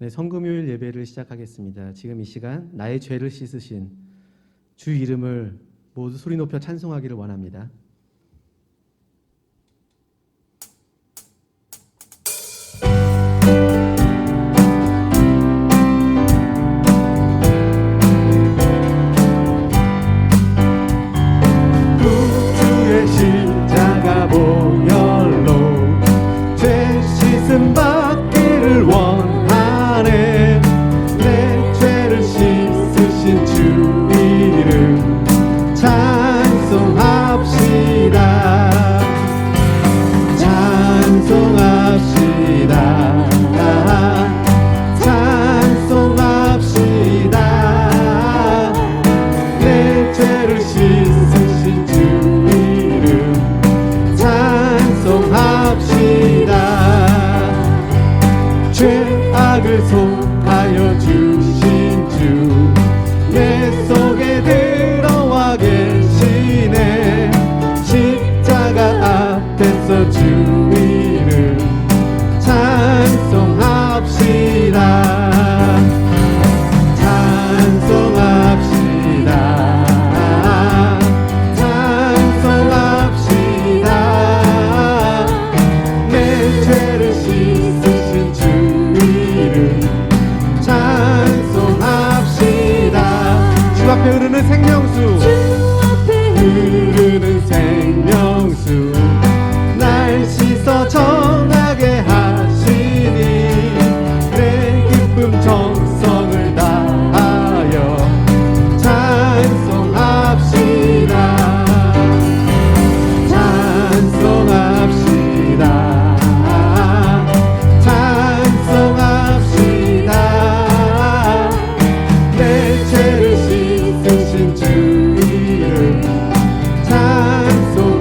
네, 성금요일 예배를 시작하겠습니다. 지금 이 시간 나의 죄를 씻으신 주 이름을 모두 소리 높여 찬송하기를 원합니다. 구주의 십자가 보혈로 죄 씻음 받기를 원하네. 내 죄를 씻으신 주 이름 찬송합시다. 찬송합시다. 찬송합시다. 내 죄를 씻으신 주 이름 찬송합시다. 죄악을 속하여 주신 주 내 속에 들어와 계시네. 십자가 앞에서 주 이름 찬송합시다. 찬송합시다. 찬송합시다. 내 죄를 씻으신 주 이름 찬송합시다. 주 앞에 흐르는 생명수, 흐르는 생명수 날 씻어 정하게 하시니 내 기쁨 정성을 다하여 찬송합시다. 찬송합시다. 찬송합시다. 내 죄를 씻으신 주 이름 찬송합시다.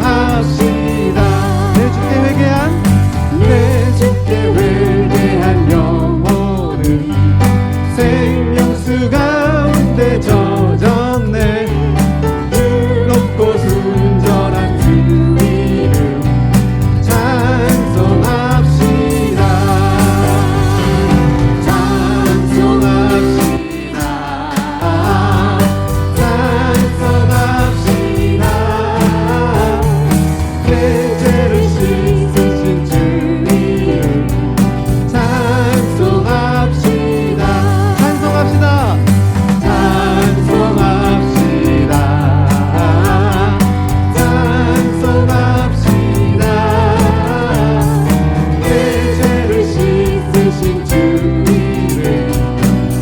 내 주께 회개한 영혼은 생명수 가운데 젖었네. 즐겁고 순전한 주 이름 찬송합시다. 찬송합시다. 찬송합시다. 내 죄를 씻으신 주 이름 찬송합시다. 찬송합시다. 찬송합시다. 찬송합시다. 내 죄를 씻으신 주 이름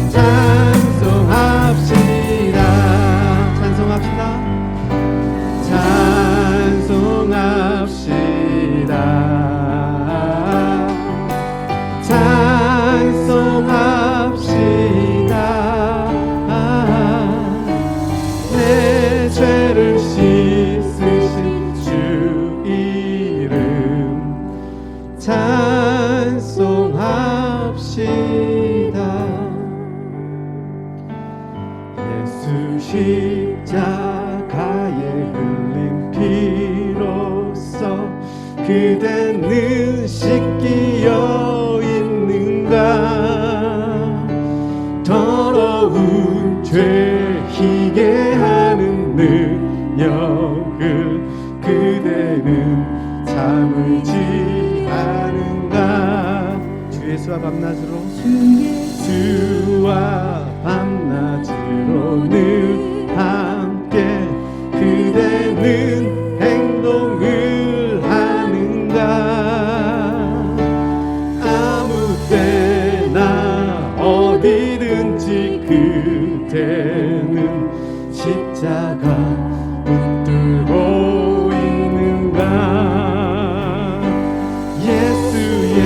찬송합시다. 찬송합시다. 찬송합시다. 찬송합시다. 내 죄를 씻으신 주 이름 찬송합시다. 예수 십자가에 흘린 피로써 그대는 씻기어 있는가. 더러운 죄 희게 하는 능력을 그대는 참을지 않은가. 주 예수와 밤낮으로 주와 밤낮으로 늘 함께 그대는 행동을 하는가. 아무 때나 어디든지 그대는 십자가 붙들고 있는가. 예수의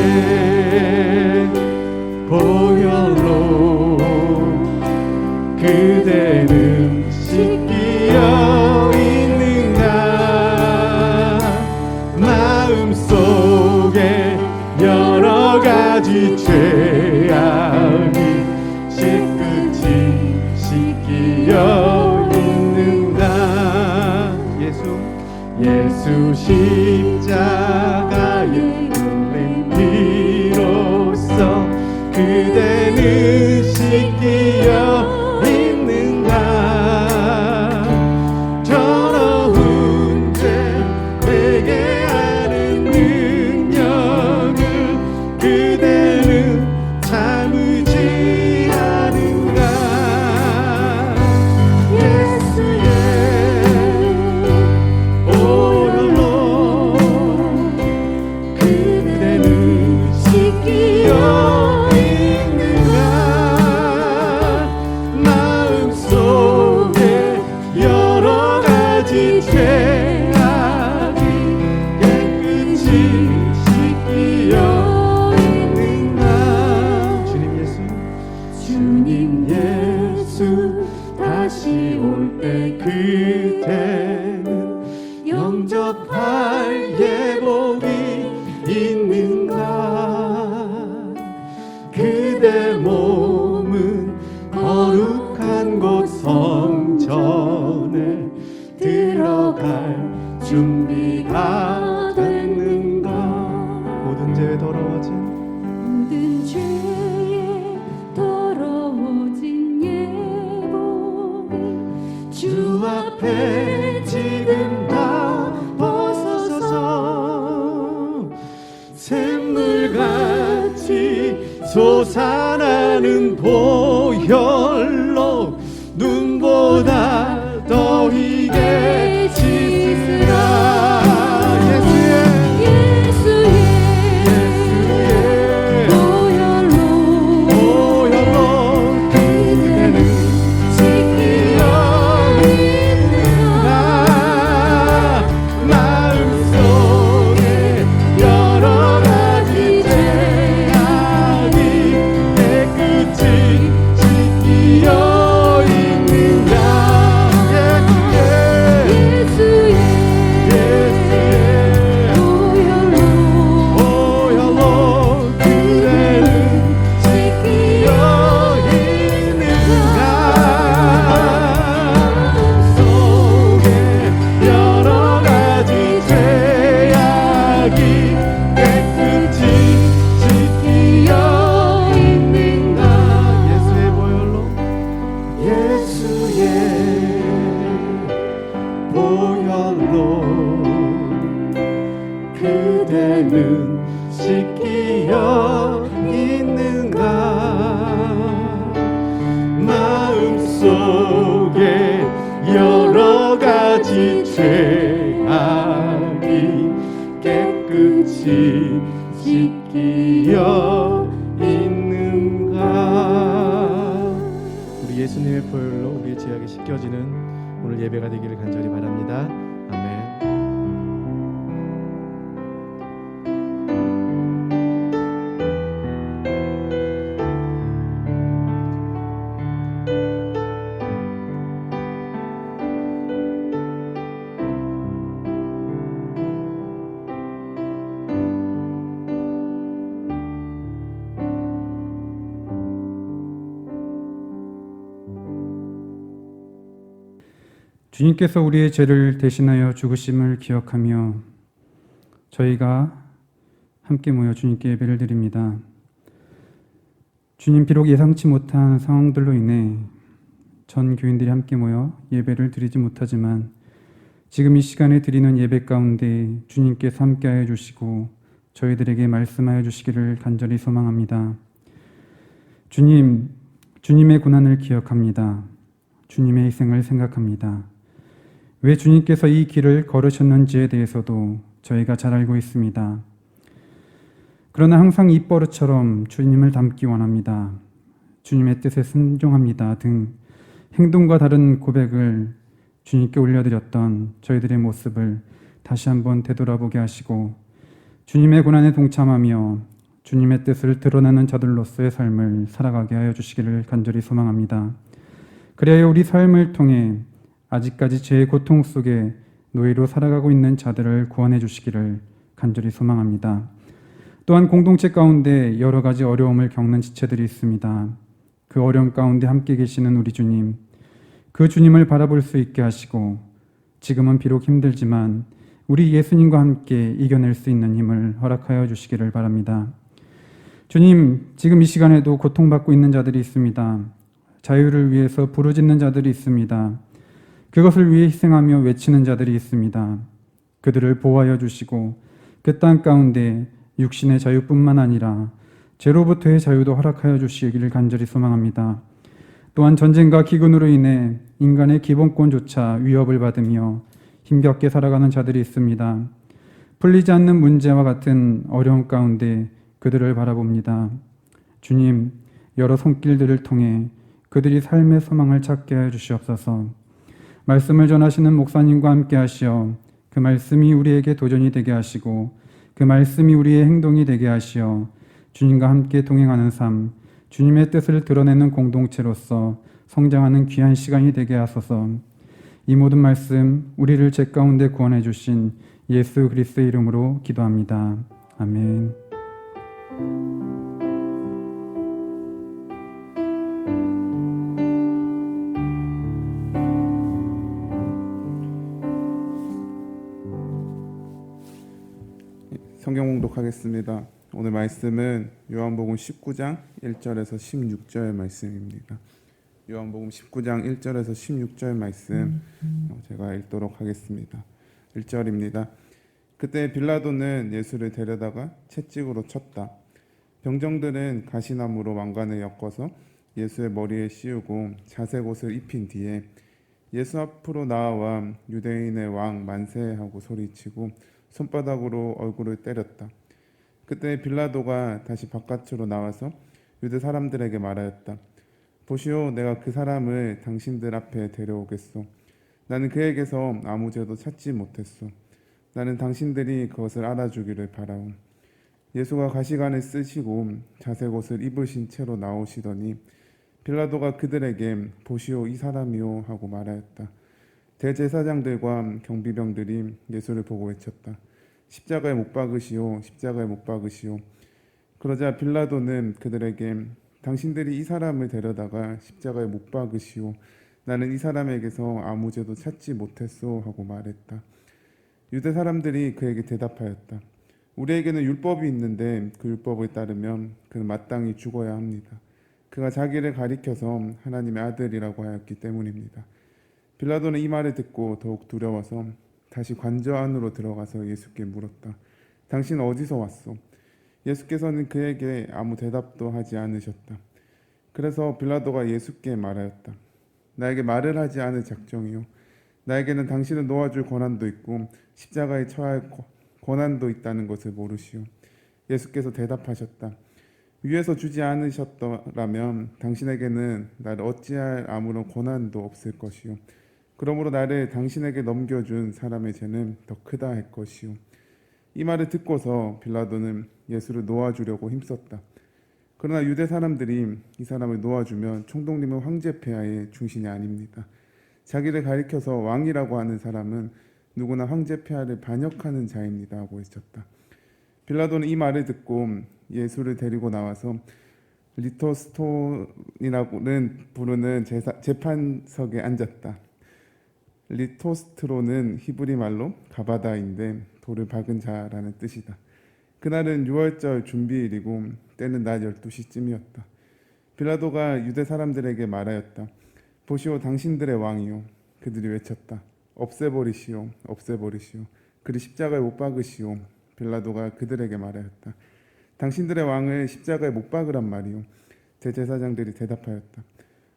보혈로 그대는 씻기어 있는가. 마음속에 여러 가지 죄악이 깨끗이 씻기어 있는가. 예수 십자가에 흘린 피로써 그대는 죄가 됐는가. 모든 죄에 더러워진 모든 죄에 더러워진 예복을 주 앞에 지금 다 벗어서 샘물같이 솟아나는 보혈로 눈보다 더 희게 씻으라. 예수의 보혈로 그대는 씻기어 있는가. 마음속에 여러 가지 죄악이 깨끗이 씻기어 있는가. 예수의 보혈로 그대는 씻기어 있는가. 속에 여러 가지 죄악이 깨끗이 씻기어 있는가. 예수의 보혈로 그대는 씻기어 있는가. 마음속에 여러 가지 죄악이 깨끗이 씻기어 있는가. 우리 예수님의 보혈로 우리의 죄악이 씻겨지는 오늘 예배가 되기를 간절히 바랍니다. 아멘. 주님께서 우리의 죄를 대신하여 죽으심을 기억하며 저희가 함께 모여 주님께 예배를 드립니다. 주님, 비록 예상치 못한 상황들로 인해 전 교인들이 함께 모여 예배를 드리지 못하지만 지금 이 시간에 드리는 예배 가운데 주님께서 함께하여 주시고 저희들에게 말씀하여 주시기를 간절히 소망합니다. 주님, 주님의 고난을 기억합니다. 주님의 희생을 생각합니다. 왜 주님께서 이 길을 걸으셨는지에 대해서도 저희가 잘 알고 있습니다. 그러나 항상 입버릇처럼 주님을 닮기 원합니다. 주님의 뜻에 순종합니다 등 행동과 다른 고백을 주님께 올려드렸던 저희들의 모습을 다시 한번 되돌아보게 하시고 주님의 고난에 동참하며 주님의 뜻을 드러내는 자들로서의 삶을 살아가게 하여 주시기를 간절히 소망합니다. 그래야 우리 삶을 통해 아직까지 죄의 고통 속에 노예로 살아가고 있는 자들을 구원해 주시기를 간절히 소망합니다. 또한 공동체 가운데 여러 가지 어려움을 겪는 지체들이 있습니다. 그 어려움 가운데 함께 계시는 우리 주님, 그 주님을 바라볼 수 있게 하시고 지금은 비록 힘들지만 우리 예수님과 함께 이겨낼 수 있는 힘을 허락하여 주시기를 바랍니다. 주님, 지금 이 시간에도 고통받고 있는 자들이 있습니다. 자유를 위해서 부르짖는 자들이 있습니다. 그것을 위해 희생하며 외치는 자들이 있습니다. 그들을 보호하여 주시고 그 땅 가운데 육신의 자유뿐만 아니라 죄로부터의 자유도 허락하여 주시기를 간절히 소망합니다. 또한 전쟁과 기근으로 인해 인간의 기본권조차 위협을 받으며 힘겹게 살아가는 자들이 있습니다. 풀리지 않는 문제와 같은 어려움 가운데 그들을 바라봅니다. 주님, 여러 손길들을 통해 그들이 삶의 소망을 찾게 하여 주시옵소서. 말씀을 전하시는 목사님과 함께 하시어 그 말씀이 우리에게 도전이 되게 하시고 그 말씀이 우리의 행동이 되게 하시어 주님과 함께 동행하는 삶, 주님의 뜻을 드러내는 공동체로서 성장하는 귀한 시간이 되게 하소서. 이 모든 말씀 우리를 죄 가운데 구원해 주신 예수 그리스도의 이름으로 기도합니다. 아멘. 성경 봉독하겠습니다. 오늘 말씀은 요한복음 19장 1절에서 16절 말씀입니다. 요한복음 19장 1절에서 16절 말씀 제가 읽도록 하겠습니다. 1절입니다. 그때 빌라도는 예수를 데려다가 채찍으로 쳤다. 병정들은 가시나무로 왕관을 엮어서 예수의 머리에 씌우고 자색 옷을 입힌 뒤에 예수 앞으로 나와 유대인의 왕 만세하고 소리치고 손바닥으로 얼굴을 때렸다. 그때 빌라도가 다시 바깥으로 나와서 유대 사람들에게 말하였다. 보시오, 내가 그 사람을 당신들 앞에 데려오겠소. 나는 그에게서 아무 죄도 찾지 못했소. 나는 당신들이 그것을 알아주기를 바라오. 예수가 가시관을 쓰시고 자색 옷을 입으신 채로 나오시더니 빌라도가 그들에게 보시오, 이 사람이요 하고 말하였다. 대제사장들과 경비병들이 예수를 보고 외쳤다. 십자가에 못 박으시오, 십자가에 못 박으시오. 그러자 빌라도는 그들에게 당신들이 이 사람을 데려다가 십자가에 못 박으시오. 나는 이 사람에게서 아무 죄도 찾지 못했소 하고 말했다. 유대 사람들이 그에게 대답하였다. 우리에게는 율법이 있는데 그 율법을 따르면 그는 마땅히 죽어야 합니다. 그가 자기를 가리켜서 하나님의 아들이라고 하였기 때문입니다. 빌라도는 이 말을 듣고 더욱 두려워서 다시 관저 안으로 들어가서 예수께 물었다. 당신은 어디서 왔소? 예수께서는 그에게 아무 대답도 하지 않으셨다. 그래서 빌라도가 예수께 말하였다. 나에게 말을 하지 않을 작정이요. 나에게는 당신을 놓아줄 권한도 있고 십자가에 처할 권한도 있다는 것을 모르시오. 예수께서 대답하셨다. 위에서 주지 않으셨더라면 당신에게는 나를 어찌할 아무런 권한도 없을 것이요. 그러므로 나를 당신에게 넘겨준 사람의 죄는 더 크다 할 것이요. 이 말을 듣고서 빌라도는 예수를 놓아주려고 힘썼다. 그러나 유대 사람들이 이 사람을 놓아주면 총독님은 황제 폐하의 중신이 아닙니다. 자기를 가리켜서 왕이라고 하는 사람은 누구나 황제 폐하를 반역하는 자입니다 하고 외쳤다. 빌라도는 이 말을 듣고 예수를 데리고 나와서 리토스톤이라고는 부르는 재판석에 앉았다. 리토스트로는 히브리 말로 가바다인데 돌을 박은 자라는 뜻이다. 그날은 6월절 준비일이고 때는 낮 12시쯤이었다. 빌라도가 유대 사람들에게 말하였다. 보시오, 당신들의 왕이요. 그들이 외쳤다. 없애버리시오, 없애버리시오. 그리 십자가에 못 박으시오. 빌라도가 그들에게 말하였다. 당신들의 왕을 십자가에 못 박으란 말이요. 대제사장들이 대답하였다.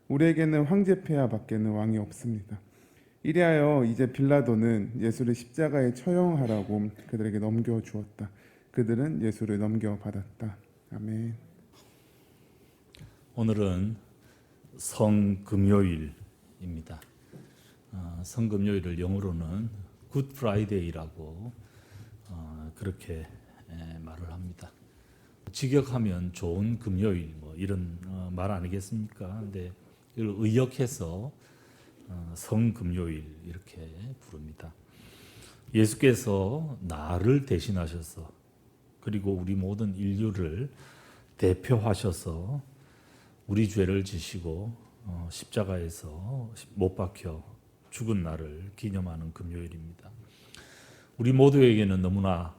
우리에게는 황제 폐하 밖에는 왕이 없습니다. 이리하여 이제 빌라도는 예수를 십자가에 처형하라고 그들에게 넘겨주었다. 그들은 예수를 넘겨받았다. 아멘. 오늘은 성금요일입니다. 성금요일을 영어로는 굿 프라이데이라고 그렇게 말을 합니다. 직역하면 좋은 금요일 뭐 이런 말 아니겠습니까? 근데 이걸 의역해서 성금요일 이렇게 부릅니다. 예수께서 나를 대신하셔서 그리고 우리 모든 인류를 대표하셔서 우리 죄를 지시고 십자가에서 못 박혀 죽은 날을 기념하는 금요일입니다. 우리 모두에게는 너무나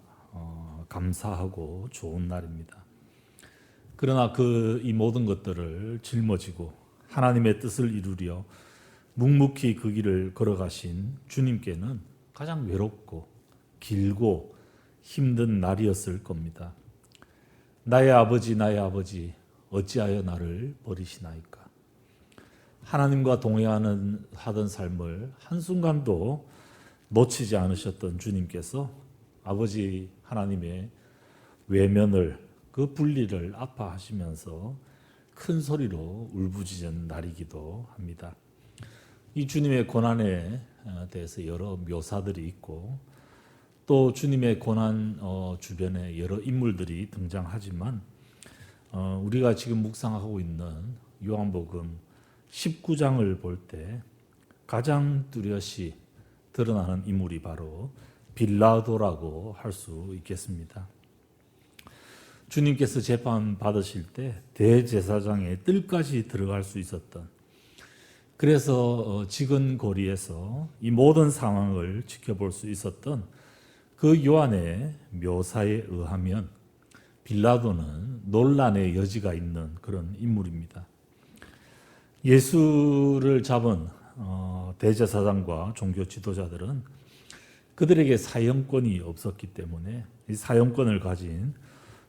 감사하고 좋은 날입니다. 그러나 이 모든 것들을 짊어지고 하나님의 뜻을 이루려 묵묵히 그 길을 걸어가신 주님께는 가장 외롭고 길고 힘든 날이었을 겁니다. 나의 아버지, 나의 아버지, 어찌하여 나를 버리시나이까? 하나님과 동행하던 삶을 한순간도 놓치지 않으셨던 주님께서 아버지 하나님의 외면을, 그 분리를 아파하시면서 큰 소리로 울부짖은 날이기도 합니다. 이 주님의 고난에 대해서 여러 묘사들이 있고 또 주님의 고난 주변에 여러 인물들이 등장하지만 우리가 지금 묵상하고 있는 요한복음 19장을 볼 때 가장 뚜렷이 드러나는 인물이 바로 빌라도라고 할 수 있겠습니다. 주님께서 재판 받으실 때 대제사장의 뜰까지 들어갈 수 있었던, 그래서 지근 거리에서 이 모든 상황을 지켜볼 수 있었던 그 요한의 묘사에 의하면 빌라도는 논란의 여지가 있는 그런 인물입니다. 예수를 잡은 대제사장과 종교 지도자들은 그들에게 사형권이 없었기 때문에 이 사형권을 가진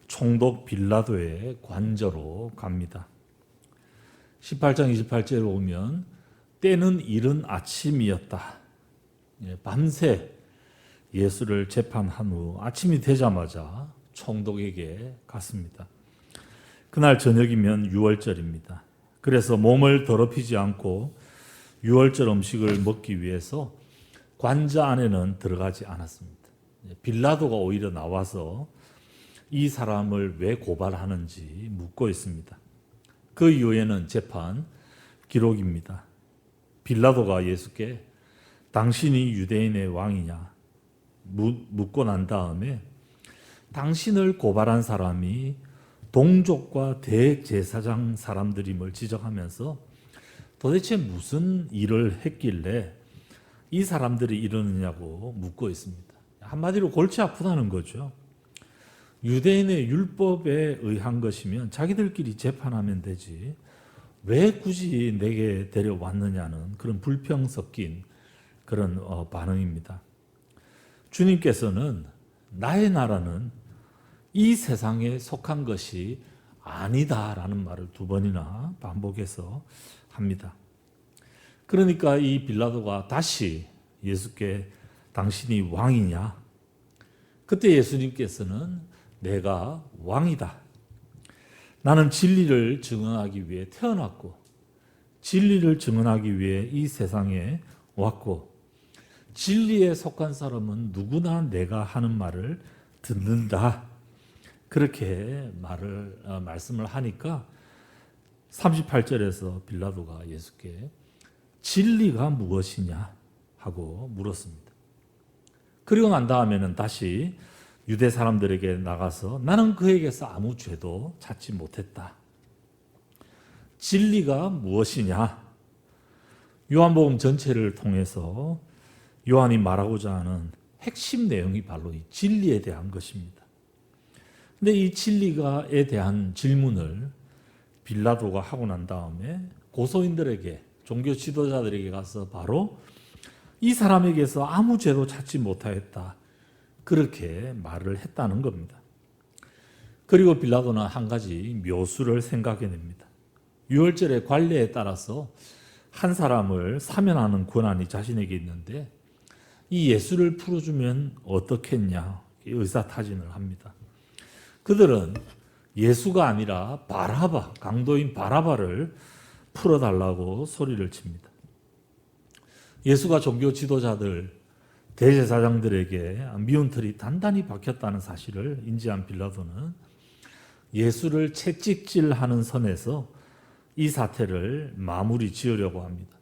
총독 빌라도의 관저로 갑니다. 18장 28절에 보면 때는 이른 아침이었다. 밤새 예수를 재판한 후 아침이 되자마자 총독에게 갔습니다. 그날 저녁이면 유월절입니다. 그래서 몸을 더럽히지 않고 유월절 음식을 먹기 위해서 관저 안에는 들어가지 않았습니다. 빌라도가 오히려 나와서 이 사람을 왜 고발하는지 묻고 있습니다. 그 이후에는 재판 기록입니다. 빌라도가 예수께 당신이 유대인의 왕이냐 묻고 난 다음에 당신을 고발한 사람이 동족과 대제사장 사람들임을 지적하면서 도대체 무슨 일을 했길래 이 사람들이 이러느냐고 묻고 있습니다. 한마디로 골치 아프다는 거죠. 유대인의 율법에 의한 것이면 자기들끼리 재판하면 되지 왜 굳이 내게 데려왔느냐는 그런 불평 섞인 그런 반응입니다. 주님께서는 나의 나라는 이 세상에 속한 것이 아니다라는 말을 2번이나 반복해서 합니다. 그러니까 이 빌라도가 다시 예수께 당신이 왕이냐? 그때 예수님께서는 내가 왕이다. 나는 진리를 증언하기 위해 태어났고 진리를 증언하기 위해 이 세상에 왔고 진리에 속한 사람은 누구나 내가 하는 말을 듣는다. 그렇게 말씀을 하니까 38절에서 빌라도가 예수께 진리가 무엇이냐 하고 물었습니다. 그리고 난 다음에는 다시 유대 사람들에게 나가서 나는 그에게서 아무 죄도 찾지 못했다. 진리가 무엇이냐? 요한복음 전체를 통해서 요한이 말하고자 하는 핵심 내용이 바로 이 진리에 대한 것입니다. 근데 이 진리가에 대한 질문을 빌라도가 하고 난 다음에 고소인들에게 종교 지도자들에게 가서 바로 이 사람에게서 아무 죄도 찾지 못하였다. 그렇게 말을 했다는 겁니다. 그리고 빌라도는 한 가지 묘수를 생각해냅니다. 유월절의 관례에 따라서 한 사람을 사면하는 권한이 자신에게 있는데 이 예수를 풀어주면 어떻겠냐 의사타진을 합니다. 그들은 예수가 아니라 바라바, 강도인 바라바를 풀어달라고 소리를 칩니다. 예수가 종교 지도자들, 대제사장들에게 미운털이 단단히 박혔다는 사실을 인지한 빌라도는 예수를 채찍질하는 선에서 이 사태를 마무리 지으려고 합니다.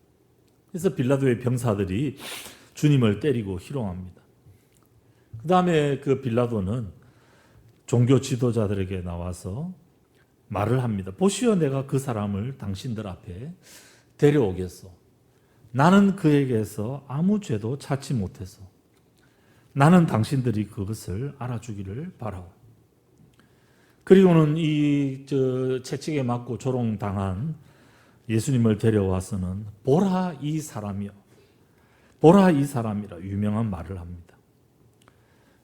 그래서 빌라도의 병사들이 주님을 때리고 희롱합니다. 그 다음에 그 빌라도는 종교 지도자들에게 나와서 말을 합니다. 보시오, 내가 그 사람을 당신들 앞에 데려오겠소. 나는 그에게서 아무 죄도 찾지 못해서 나는 당신들이 그것을 알아주기를 바라오. 그리고는 이 채찍에 맞고 조롱당한 예수님을 데려와서는 보라 이 사람이여, 보라 이 사람이라 유명한 말을 합니다.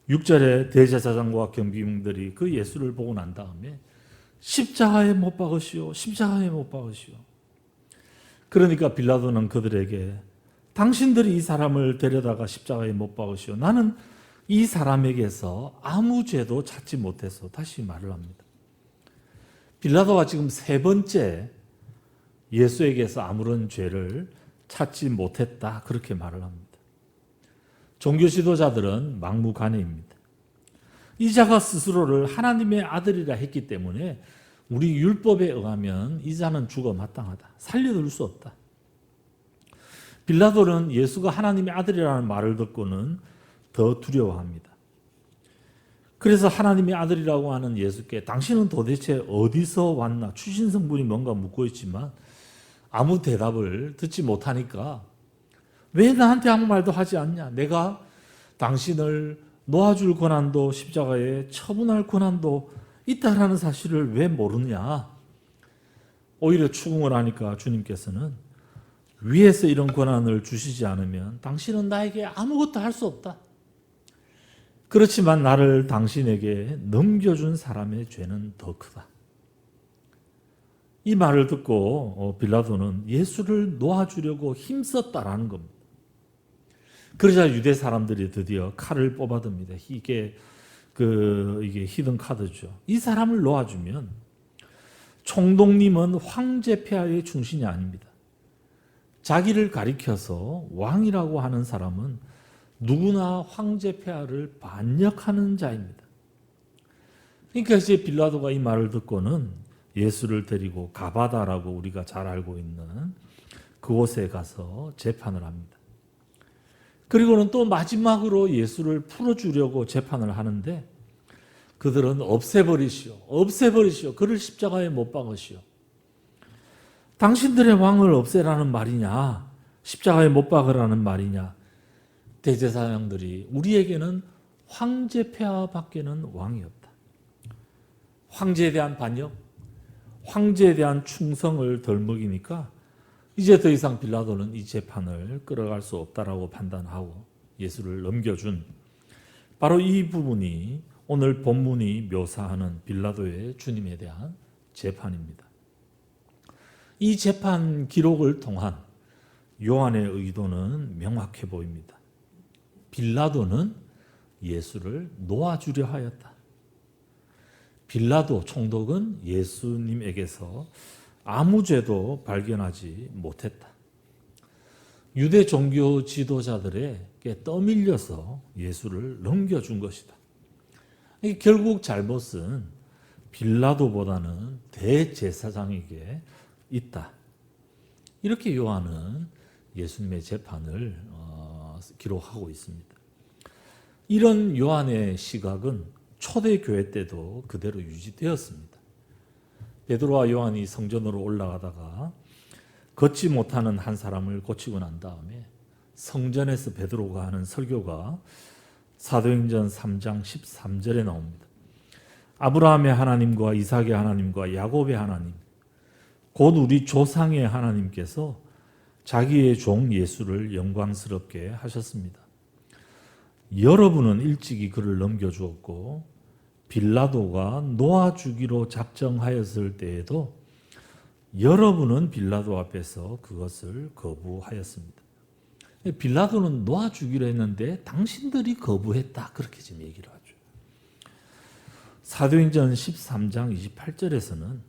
6절에 대제사장과 경비병들이 그 예수를 보고 난 다음에 십자가에 못 박으시오, 십자가에 못 박으시오. 그러니까 빌라도는 그들에게 당신들이 이 사람을 데려다가 십자가에 못 박으시오. 나는 이 사람에게서 아무 죄도 찾지 못해서 다시 말을 합니다. 빌라도가 지금 3번째 예수에게서 아무런 죄를 찾지 못했다 그렇게 말을 합니다. 종교 지도자들은 막무가내입니다. 이 자가 스스로를 하나님의 아들이라 했기 때문에 우리 율법에 의하면 이 자는 죽어 마땅하다. 살려둘 수 없다. 빌라도는 예수가 하나님의 아들이라는 말을 듣고는 더 두려워합니다. 그래서 하나님의 아들이라고 하는 예수께 당신은 도대체 어디서 왔나? 추신성분이 뭔가 묻고 있지만 아무 대답을 듣지 못하니까 왜 나한테 아무 말도 하지 않냐? 내가 당신을 놓아줄 권한도 십자가에 처분할 권한도 있다라는 사실을 왜 모르냐? 오히려 추궁을 하니까 주님께서는 위에서 이런 권한을 주시지 않으면 당신은 나에게 아무것도 할 수 없다. 그렇지만 나를 당신에게 넘겨준 사람의 죄는 더 크다. 이 말을 듣고 빌라도는 예수를 놓아주려고 힘썼다라는 겁니다. 그러자 유대 사람들이 드디어 칼을 뽑아듭니다. 이게 히든 카드죠. 이 사람을 놓아주면 총독님은 황제 폐하의 충신이 아닙니다. 자기를 가리켜서 왕이라고 하는 사람은 누구나 황제 폐하를 반역하는 자입니다. 그러니까 이제 빌라도가 이 말을 듣고는 예수를 데리고 가바다라고 우리가 잘 알고 있는 그곳에 가서 재판을 합니다. 그리고는 또 마지막으로 예수를 풀어주려고 재판을 하는데 그들은 없애버리시오. 그를 십자가에 못 박으시오. 당신들의 왕을 없애라는 말이냐? 십자가에 못 박으라는 말이냐? 대제사장들이 우리에게는 황제 폐하밖에는 왕이 없다. 황제에 대한 반역, 황제에 대한 충성을 덜 먹이니까 이제 더 이상 빌라도는 이 재판을 끌어갈 수 없다라고 판단하고 예수를 넘겨준 바로 이 부분이 오늘 본문이 묘사하는 빌라도의 주님에 대한 재판입니다. 이 재판 기록을 통한 요한의 의도는 명확해 보입니다. 빌라도는 예수를 놓아주려 하였다. 빌라도 총독은 예수님에게서 아무 죄도 발견하지 못했다. 유대 종교 지도자들에게 떠밀려서 예수를 넘겨준 것이다. 결국 잘못은 빌라도보다는 대제사장에게 있다. 이렇게 요한은 예수님의 재판을 기록하고 있습니다. 이런 요한의 시각은 초대교회 때도 그대로 유지되었습니다. 베드로와 요한이 성전으로 올라가다가 걷지 못하는 한 사람을 고치고 난 다음에 성전에서 베드로가 하는 설교가 사도행전 3장 13절에 나옵니다. 아브라함의 하나님과 이삭의 하나님과 야곱의 하나님 곧 우리 조상의 하나님께서 자기의 종 예수를 영광스럽게 하셨습니다. 여러분은 일찍이 그를 넘겨주었고 빌라도가 놓아주기로 작정하였을 때에도 여러분은 빌라도 앞에서 그것을 거부하였습니다. 빌라도는 놓아주기로 했는데 당신들이 거부했다. 그렇게 지금 얘기를 하죠. 사도행전 13장 28절에서는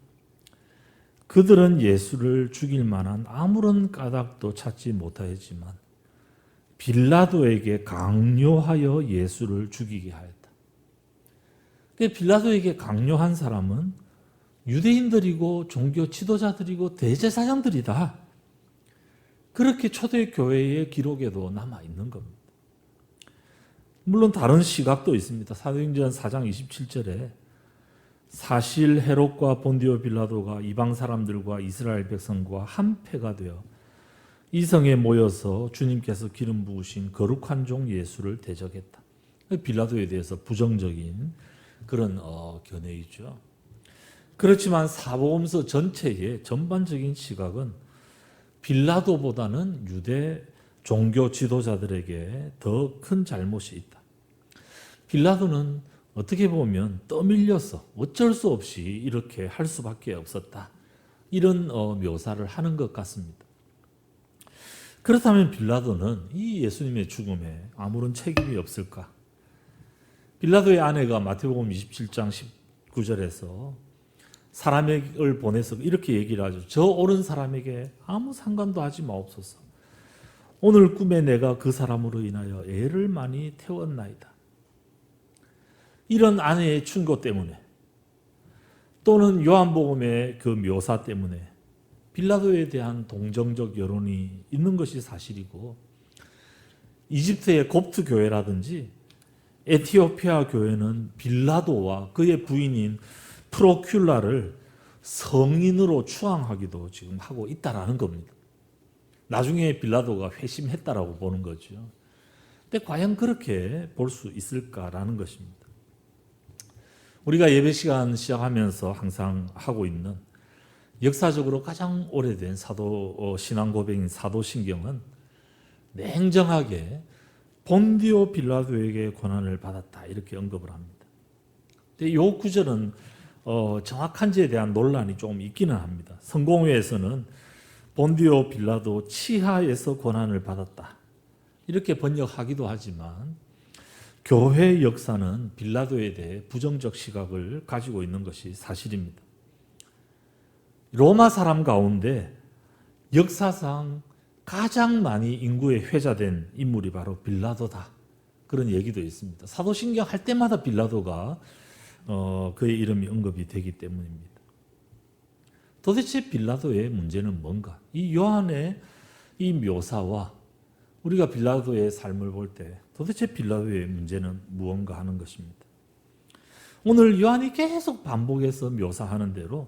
그들은 예수를 죽일 만한 아무런 까닭도 찾지 못하였지만 빌라도에게 강요하여 예수를 죽이게 하였다. 빌라도에게 강요한 사람은 유대인들이고 종교 지도자들이고 대제사장들이다. 그렇게 초대교회의 기록에도 남아있는 겁니다. 물론 다른 시각도 있습니다. 사도행전 4장 27절에 사실 헤롯과 본디오 빌라도가 이방 사람들과 이스라엘 백성과 한패가 되어 이 성에 모여서 주님께서 기름 부으신 거룩한 종 예수를 대적했다. 빌라도에 대해서 부정적인 그런 견해이죠. 그렇지만 사복음서 전체의 전반적인 시각은 빌라도보다는 유대 종교 지도자들에게 더 큰 잘못이 있다. 빌라도는 어떻게 보면 떠밀려서 어쩔 수 없이 이렇게 할 수밖에 없었다. 이런 묘사를 하는 것 같습니다. 그렇다면 빌라도는 이 예수님의 죽음에 아무런 책임이 없을까? 빌라도의 아내가 마태복음 27장 19절에서 사람을 보내서 이렇게 얘기를 하죠. 저 옳은 사람에게 아무 상관도 하지 마옵소서. 오늘 꿈에 내가 그 사람으로 인하여 애를 많이 태웠나이다. 이런 아내의 충고 때문에 또는 요한복음의 그 묘사 때문에 빌라도에 대한 동정적 여론이 있는 것이 사실이고 이집트의 곱트 교회라든지 에티오피아 교회는 빌라도와 그의 부인인 프로큘라를 성인으로 추앙하기도 지금 하고 있다라는 겁니다. 나중에 빌라도가 회심했다라고 보는 거죠. 근데 과연 그렇게 볼 수 있을까라는 것입니다. 우리가 예배 시간 시작하면서 항상 하고 있는 역사적으로 가장 오래된 신앙 고백인 사도신경은 냉정하게 본디오 빌라도에게 고난을 받았다 이렇게 언급을 합니다. 근데 이 구절은 정확한지에 대한 논란이 조금 있기는 합니다. 성공회에서는 본디오 빌라도 치하에서 고난을 받았다 이렇게 번역하기도 하지만 교회 역사는 빌라도에 대해 부정적 시각을 가지고 있는 것이 사실입니다. 로마 사람 가운데 역사상 가장 많이 인구에 회자된 인물이 바로 빌라도다. 그런 얘기도 있습니다. 사도신경 할 때마다 빌라도가 그의 이름이 언급이 되기 때문입니다. 도대체 빌라도의 문제는 뭔가? 이 요한의 이 묘사와 우리가 빌라도의 삶을 볼 때 도대체 빌라도의 문제는 무언가 하는 것입니다. 오늘 요한이 계속 반복해서 묘사하는 대로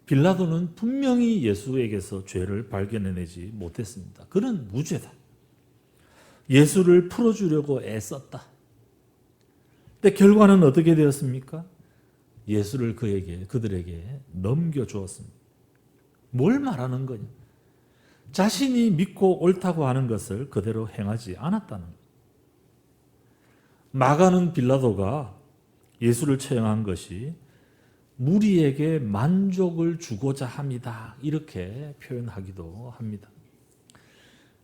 빌라도는 분명히 예수에게서 죄를 발견해내지 못했습니다. 그는 무죄다. 예수를 풀어주려고 애썼다. 근데 결과는 어떻게 되었습니까? 예수를 그들에게 넘겨주었습니다. 뭘 말하는 거냐? 자신이 믿고 옳다고 하는 것을 그대로 행하지 않았다는 것. 마가는 빌라도가 예수를 처형한 것이 무리에게 만족을 주고자 합니다. 이렇게 표현하기도 합니다.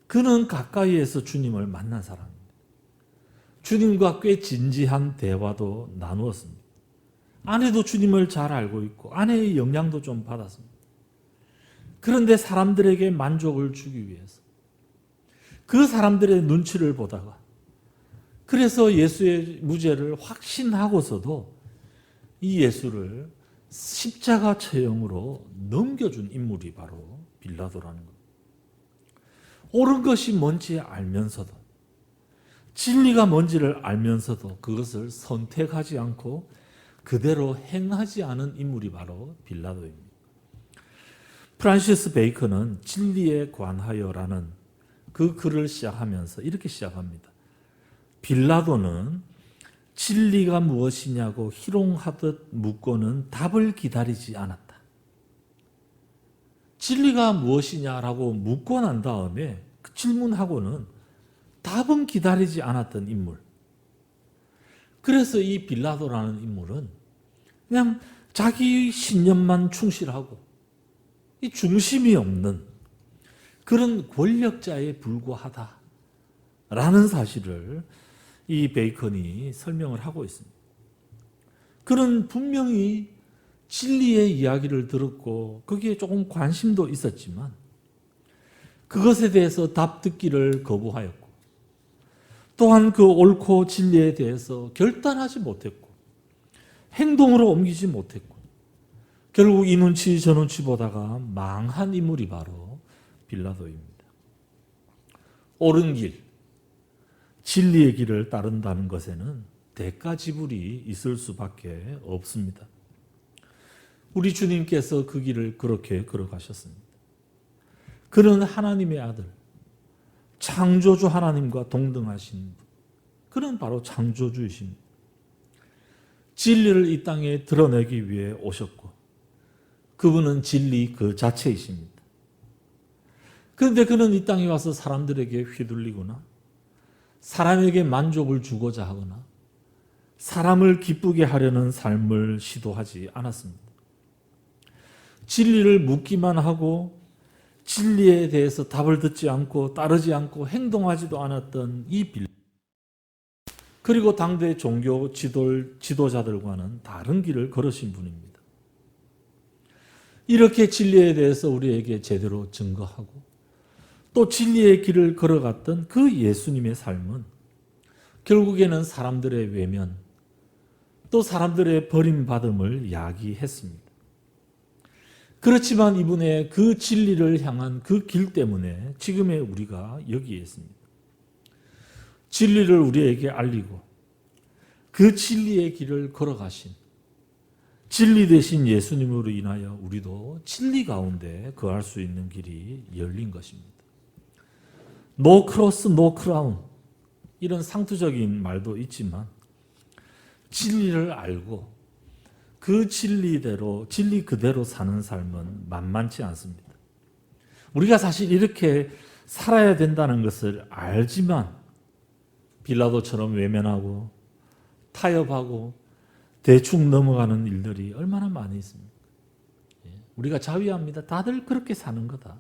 그는 가까이에서 주님을 만난 사람입니다. 주님과 꽤 진지한 대화도 나누었습니다. 아내도 주님을 잘 알고 있고 아내의 영향도 좀 받았습니다. 그런데 사람들에게 만족을 주기 위해서 그 사람들의 눈치를 보다가 그래서 예수의 무죄를 확신하고서도 이 예수를 십자가 처형으로 넘겨준 인물이 바로 빌라도라는 것. 옳은 것이 뭔지 알면서도 진리가 뭔지를 알면서도 그것을 선택하지 않고 그대로 행하지 않은 인물이 바로 빌라도입니다. 프란시스 베이컨은 진리에 관하여라는 그 글을 시작하면서 이렇게 시작합니다. 빌라도는 진리가 무엇이냐고 희롱하듯 묻고는 답을 기다리지 않았다. 진리가 무엇이냐라고 묻고 난 다음에 그 질문하고는 답은 기다리지 않았던 인물. 그래서 이 빌라도라는 인물은 그냥 자기 신념만 충실하고 이 중심이 없는 그런 권력자에 불과하다라는 사실을 이 베이컨이 설명을 하고 있습니다. 그는 분명히 진리의 이야기를 들었고 거기에 조금 관심도 있었지만 그것에 대해서 답 듣기를 거부하였고 또한 그 옳고 진리에 대해서 결단하지 못했고 행동으로 옮기지 못했고 결국 이 눈치 저 눈치 보다가 망한 인물이 바로 빌라도입니다. 옳은 길, 진리의 길을 따른다는 것에는 대가 지불이 있을 수밖에 없습니다. 우리 주님께서 그 길을 그렇게 걸어가셨습니다. 그는 하나님의 아들, 창조주 하나님과 동등하신 분. 그는 바로 창조주이십니다. 진리를 이 땅에 드러내기 위해 오셨고 그분은 진리 그 자체이십니다. 그런데 그는 이 땅에 와서 사람들에게 휘둘리거나 사람에게 만족을 주고자 하거나 사람을 기쁘게 하려는 삶을 시도하지 않았습니다. 진리를 묻기만 하고 진리에 대해서 답을 듣지 않고 따르지 않고 행동하지도 않았던 이 빌라도 그리고 당대 종교 지도자들과는 다른 길을 걸으신 분입니다. 이렇게 진리에 대해서 우리에게 제대로 증거하고 또 진리의 길을 걸어갔던 그 예수님의 삶은 결국에는 사람들의 외면 또 사람들의 버림받음을 야기했습니다. 그렇지만 이분의 그 진리를 향한 그 길 때문에 지금의 우리가 여기에 있습니다. 진리를 우리에게 알리고 그 진리의 길을 걸어가신 진리 되신 예수님으로 인하여 우리도 진리 가운데 거할 수 있는 길이 열린 것입니다. No cross, no crown. 이런 상투적인 말도 있지만 진리를 알고 그 진리대로 진리 그대로 사는 삶은 만만치 않습니다. 우리가 사실 이렇게 살아야 된다는 것을 알지만 빌라도처럼 외면하고 타협하고 대충 넘어가는 일들이 얼마나 많이 있습니까? 우리가 자위합니다. 다들 그렇게 사는 거다.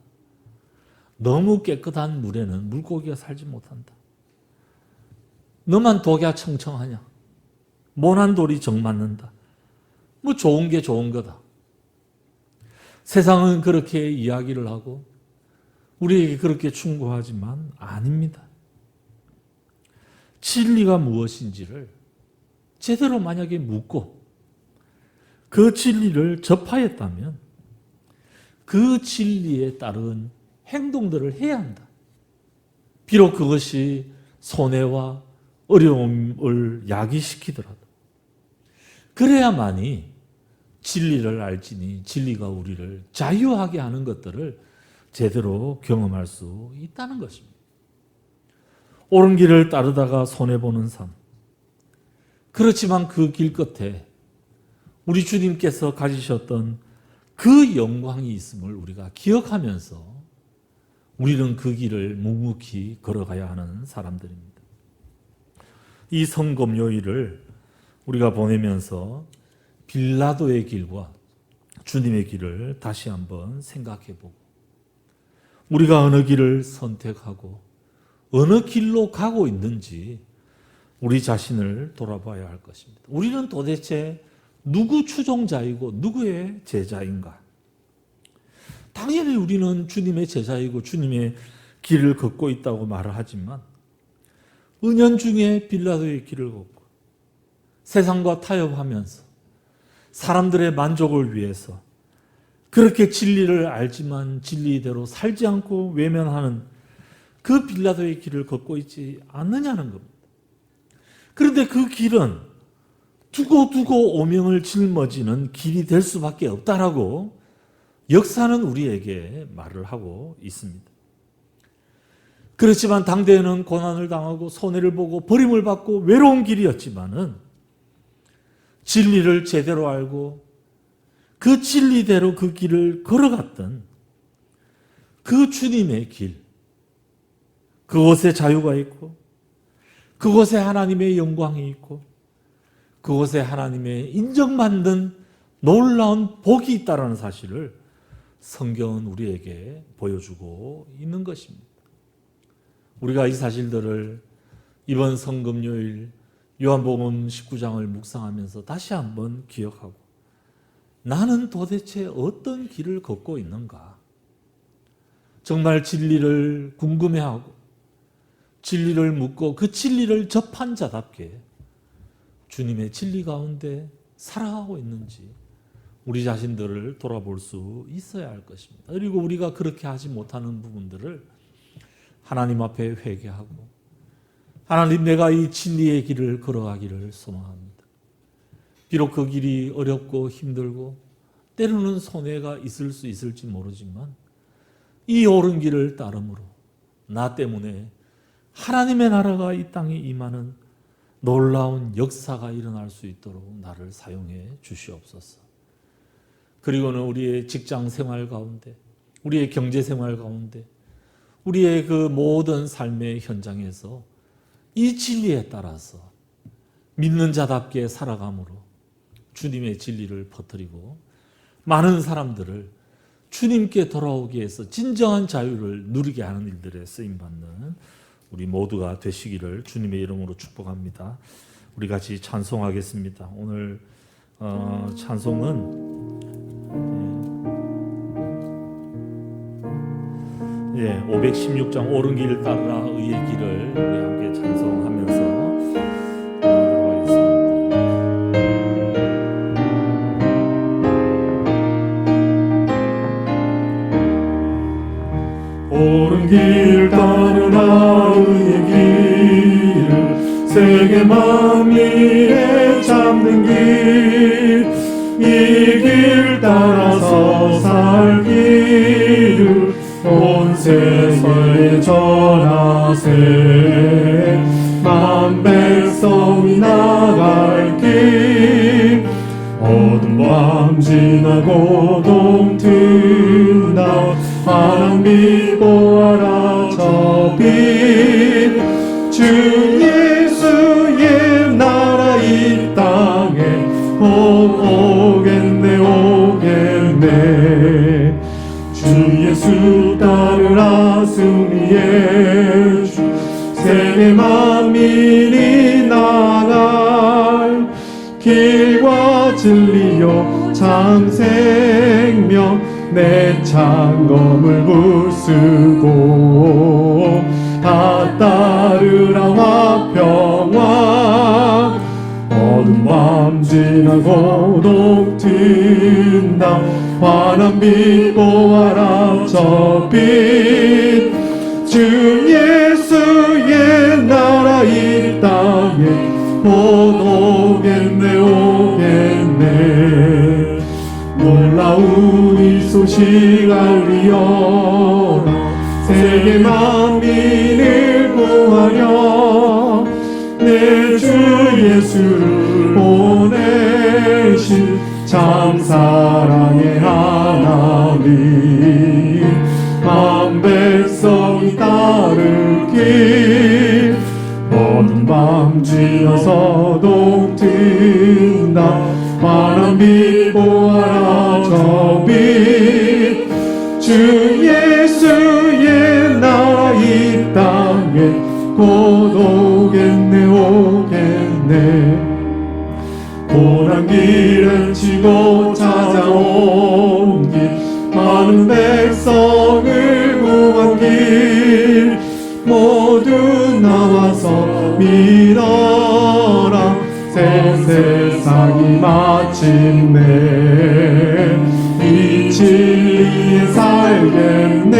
너무 깨끗한 물에는 물고기가 살지 못한다. 너만 독야 청청하냐? 모난 돌이 정 맞는다. 뭐 좋은 게 좋은 거다. 세상은 그렇게 이야기를 하고 우리에게 그렇게 충고하지만 아닙니다. 진리가 무엇인지를 제대로 만약에 묻고 그 진리를 접하였다면 그 진리에 따른 행동들을 해야 한다. 비록 그것이 손해와 어려움을 야기시키더라도 그래야만이 진리를 알지니 진리가 우리를 자유하게 하는 것들을 제대로 경험할 수 있다는 것입니다. 옳은 길을 따르다가 손해보는 삶. 그렇지만 그 길 끝에 우리 주님께서 가지셨던 그 영광이 있음을 우리가 기억하면서 우리는 그 길을 묵묵히 걸어가야 하는 사람들입니다. 이 성금요일을 우리가 보내면서 빌라도의 길과 주님의 길을 다시 한번 생각해보고 우리가 어느 길을 선택하고 어느 길로 가고 있는지 우리 자신을 돌아봐야 할 것입니다. 우리는 도대체 누구 추종자이고 누구의 제자인가? 당연히 우리는 주님의 제자이고 주님의 길을 걷고 있다고 말을 하지만 은연중에 빌라도의 길을 걷고 세상과 타협하면서 사람들의 만족을 위해서 그렇게 진리를 알지만 진리대로 살지 않고 외면하는 그 빌라도의 길을 걷고 있지 않느냐는 겁니다. 그런데 그 길은 두고두고 오명을 짊어지는 길이 될 수밖에 없다라고 역사는 우리에게 말을 하고 있습니다. 그렇지만 당대에는 고난을 당하고 손해를 보고 버림을 받고 외로운 길이었지만은 진리를 제대로 알고 그 진리대로 그 길을 걸어갔던 그 주님의 길, 그곳에 자유가 있고 그곳에 하나님의 영광이 있고 그곳에 하나님의 인정받는 놀라운 복이 있다는 사실을 성경은 우리에게 보여주고 있는 것입니다. 우리가 이 사실들을 이번 성금요일 요한복음 19장을 묵상하면서 다시 한번 기억하고 나는 도대체 어떤 길을 걷고 있는가? 정말 진리를 궁금해하고 진리를 묻고 그 진리를 접한 자답게 주님의 진리 가운데 살아가고 있는지 우리 자신들을 돌아볼 수 있어야 할 것입니다. 그리고 우리가 그렇게 하지 못하는 부분들을 하나님 앞에 회개하고 하나님, 내가 이 진리의 길을 걸어가기를 소망합니다. 비록 그 길이 어렵고 힘들고 때로는 손해가 있을 수 있을지 모르지만 이 옳은 길을 따름으로 나 때문에 하나님의 나라가 이 땅에 임하는 놀라운 역사가 일어날 수 있도록 나를 사용해 주시옵소서. 그리고는 우리의 직장 생활 가운데, 우리의 경제 생활 가운데, 우리의 그 모든 삶의 현장에서 이 진리에 따라서 믿는 자답게 살아감으로 주님의 진리를 퍼뜨리고 많은 사람들을 주님께 돌아오기 위해서 진정한 자유를 누리게 하는 일들에 쓰임받는 우리 모두가 되시기를 주님의 이름으로 축복합니다. 우리 같이 찬송하겠습니다. 오늘 찬송은 516장 옳은 길을 따르라 의의 길을 우리 함께 찬송하면서 들어가겠습니다. 옳은 길 따르라 의의 길 세계 만민에 잡는 길 이 길 따라서 살기를 온 세상에 전하세 만 백성이 나갈 길 어두운 밤 지나고 동튼다 환한 보아라 저 빛 주 예수의 나라 이 땅에 오겠네 오겠네 주 예수 따르라 승리의 주 세계 만민이 나갈 길과 진리요 참 생명 내 창검을 부수고 다 따르라 화평왕 어두운 밤 지나고 동튼다 환한 빛 보아라 저 빛 주 예수의 나라 이 땅에 오겠네 오겠네 놀라운 이 소식 알리어라 세계 만민을 구하려 내 주 예수를 보내신 참 사랑의 하나님 만 백성이 따를 길 어두운 밤 지나서 동튼다 환한 빛 보아라 저 빛 주 예수의 나라 이 땅에 곧 오겠네 오겠네 고난 길을 치고 찾아온 길 많은 백성을 구한 길 모두 나와서 믿어라 새 세상이 마침내 이 진리에 살겠네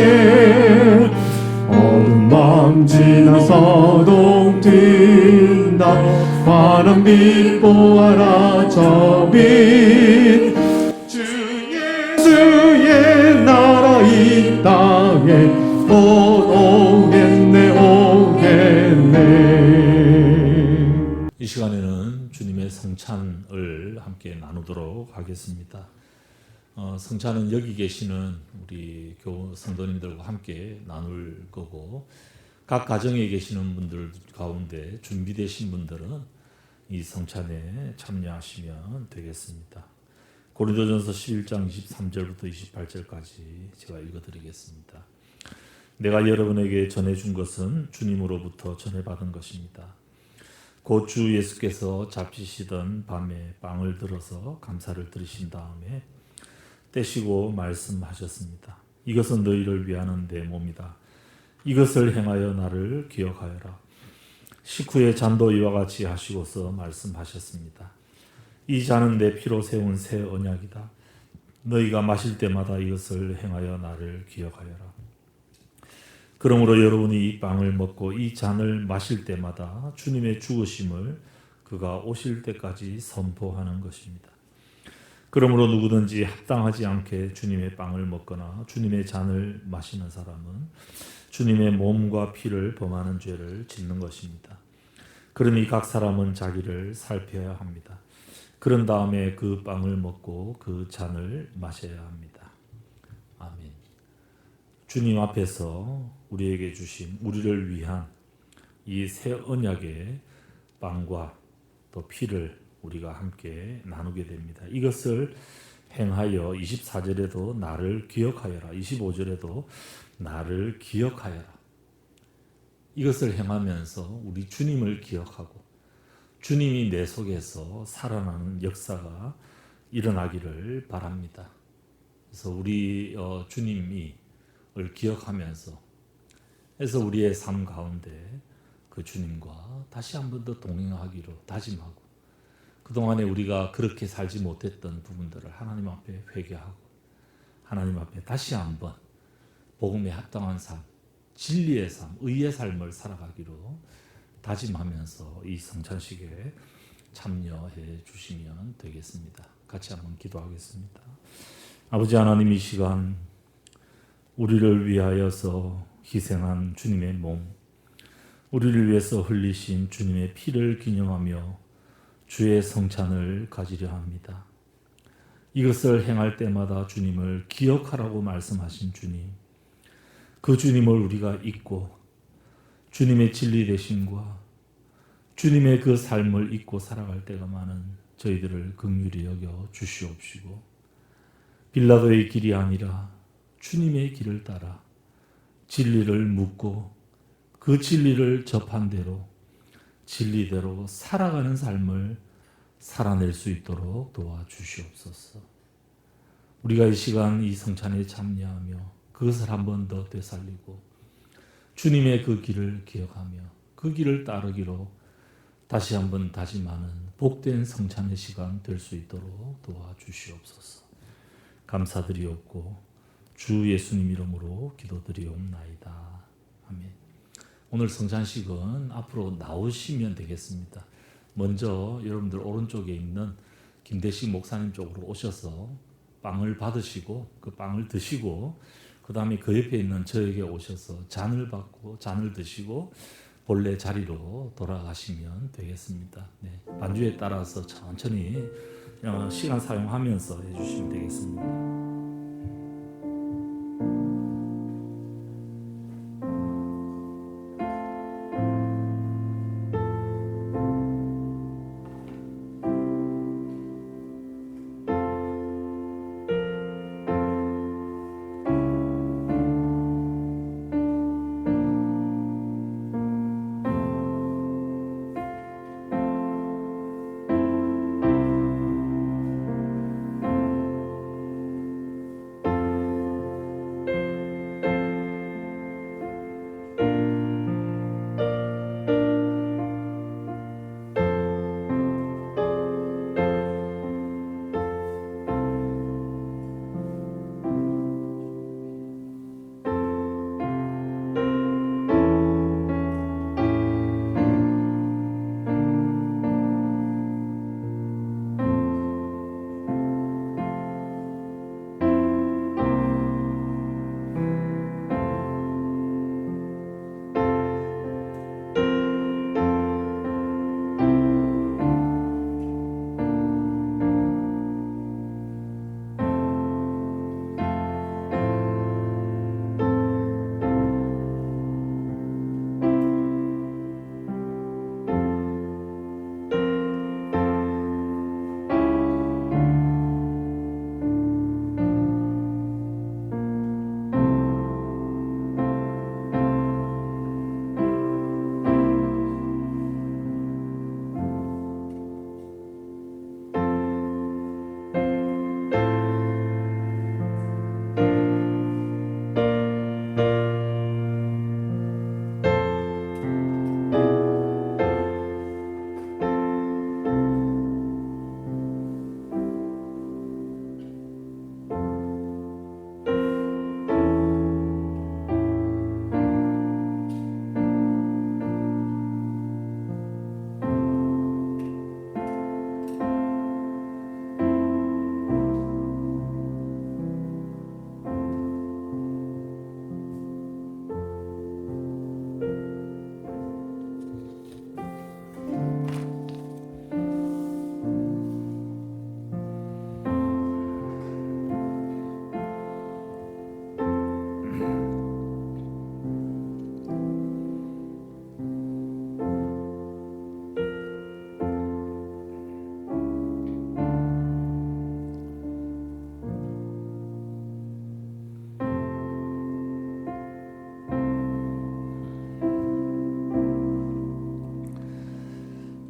어두운 밤 지나서 동튼다 환한 빛 보아라 저 빛 주 예수의 나라 이 땅에 오겠네 오겠네 이 시간에는 주님의 성찬을 함께 나누도록 하겠습니다. 성찬은 여기 계시는 우리 교우 성도님들과 함께 나눌 거고 각 가정에 계시는 분들 가운데 준비되신 분들은 이 성찬에 참여하시면 되겠습니다. 고린도전서 11장 23절부터 28절까지 제가 읽어드리겠습니다. 내가 여러분에게 전해준 것은 주님으로부터 전해받은 것입니다. 곧 주 예수께서 잡수시던 밤에 빵을 들어서 감사를 드리신 다음에 떼시고 말씀하셨습니다. 이것은 너희를 위하는 내 몸이다. 이것을 행하여 나를 기억하여라. 식후에 잔도 이와 같이 하시고서 말씀하셨습니다. 이 잔은 내 피로 세운 새 언약이다. 너희가 마실 때마다 이것을 행하여 나를 기억하여라. 그러므로 여러분이 이 빵을 먹고 이 잔을 마실 때마다 주님의 죽으심을 그가 오실 때까지 선포하는 것입니다. 그러므로 누구든지 합당하지 않게 주님의 빵을 먹거나 주님의 잔을 마시는 사람은 주님의 몸과 피를 범하는 죄를 짓는 것입니다. 그러니 각 사람은 자기를 살펴야 합니다. 그런 다음에 그 빵을 먹고 그 잔을 마셔야 합니다. 아멘. 주님 앞에서 우리에게 주신 우리를 위한 이 새 언약의 빵과 또 피를 우리가 함께 나누게 됩니다. 이것을 행하여 24절에도 나를 기억하여라. 25절에도 나를 기억하여라. 이것을 행하면서 우리 주님을 기억하고 주님이 내 속에서 살아나는 역사가 일어나기를 바랍니다. 그래서 우리 주님을 기억하면서 그래서 우리의 삶 가운데 그 주님과 다시 한 번 더 동행하기로 다짐하고 그동안에 우리가 그렇게 살지 못했던 부분들을 하나님 앞에 회개하고 하나님 앞에 다시 한번 복음에 합당한 삶, 진리의 삶, 의의 삶을 살아가기로 다짐하면서 이 성찬식에 참여해 주시면 되겠습니다. 같이 한번 기도하겠습니다. 아버지 하나님, 이 시간 우리를 위하여서 희생한 주님의 몸, 우리를 위해서 흘리신 주님의 피를 기념하며 주의 성찬을 가지려 합니다. 이것을 행할 때마다 주님을 기억하라고 말씀하신 주님, 그 주님을 우리가 잊고 주님의 진리 되심과 주님의 그 삶을 잊고 살아갈 때가 많은 저희들을 긍휼히 여겨 주시옵시고, 빌라도의 길이 아니라 주님의 길을 따라 진리를 묻고 그 진리를 접한 대로 진리대로 살아가는 삶을 살아낼 수 있도록 도와주시옵소서. 우리가 이 시간 이 성찬에 참여하며 그것을 한 번 더 되살리고 주님의 그 길을 기억하며 그 길을 따르기로 다시 한번 다짐하는 복된 성찬의 시간 될 수 있도록 도와주시옵소서. 감사드리옵고 주 예수님 이름으로 기도드리옵나이다. 아멘. 오늘 성찬식은 앞으로 나오시면 되겠습니다. 먼저 여러분들 오른쪽에 있는 김대식 목사님 쪽으로 오셔서 빵을 받으시고 그 빵을 드시고, 그 다음에 그 옆에 있는 저에게 오셔서 잔을 받고 잔을 드시고 본래 자리로 돌아가시면 되겠습니다. 네, 반주에 따라서 천천히 시간 사용하면서 해주시면 되겠습니다.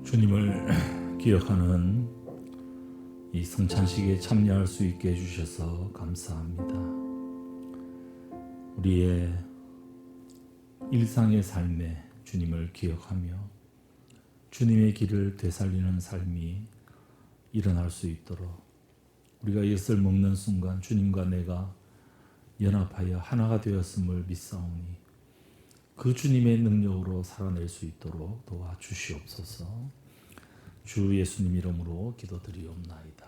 주님을 기억하는 이 성찬식에 참여할 수 있게 해주셔서 감사합니다. 우리의 일상의 삶에 주님을 기억하며 주님의 길을 되살리는 삶이 일어날 수 있도록, 우리가 이것을 먹는 순간 주님과 내가 연합하여 하나가 되었음을 믿사오니 그 주님의 능력으로 살아낼 수 있도록 도와주시옵소서. 주 예수님 이름으로 기도드리옵나이다.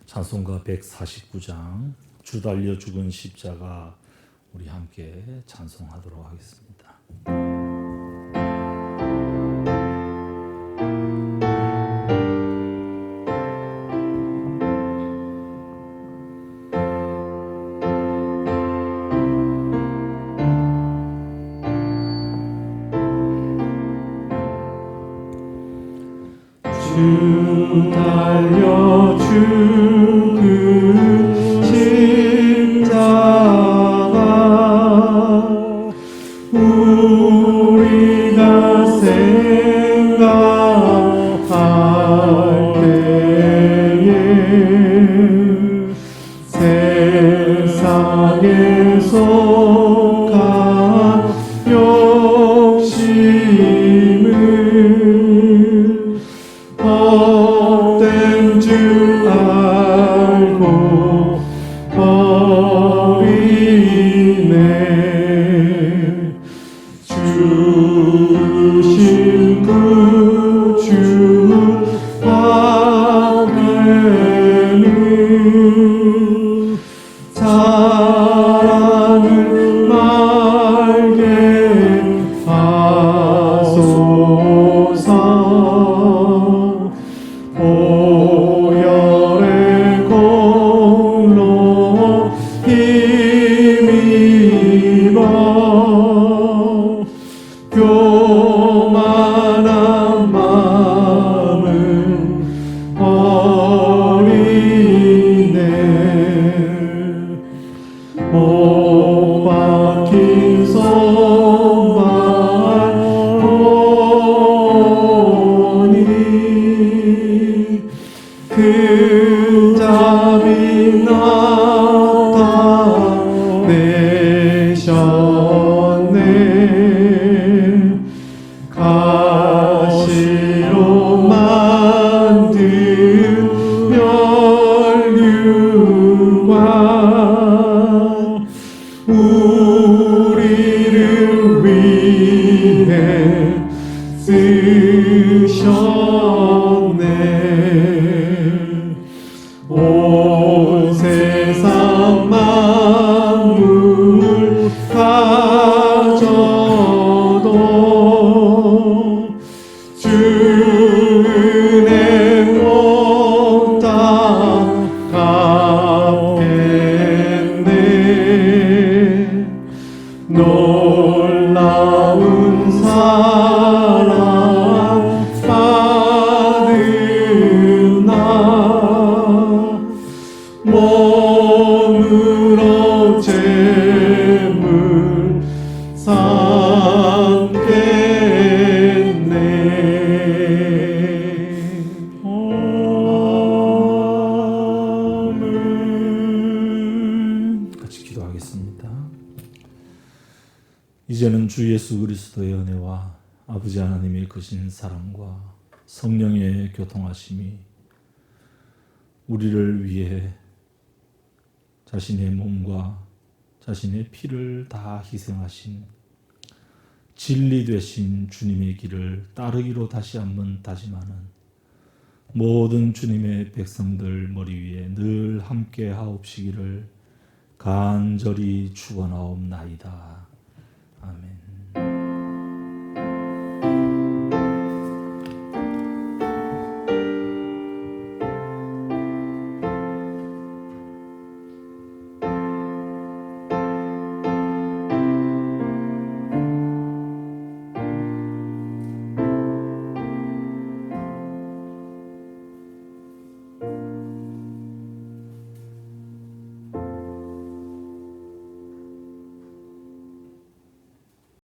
찬송가 149장 주 달려 죽은 십자가 우리 함께 찬송하도록 하겠습니다. 줄 알고 버리네. 주신 구주 앞에는 사랑을 말게 하소서. 보혈의 공로 힘입어 교만한 마음은 어리네. 못 박힌 손발 보니 그 잠이 나타내셨네. 가시로 만든 면류관 우리를 위해 쓰셨네. 온 세상 만물 가져도 주 은혜 못다 갚겠네. 놀라운 사랑 받은 나 몸으로 재물 삼겠네. 아멘. 같이 기도하겠습니다. 이제는 주 예수 그리스도의 은혜와 아버지 하나님의 크신 사랑과 성령의 교통하심이 우리를 위해 자신의 몸과 자신의 피를 다 희생하신 진리 되신 주님의 길을 따르기로 다시 한번 다짐하는 모든 주님의 백성들 머리 위에 늘 함께 하옵시기를 간절히 축원하옵나이다. 아멘.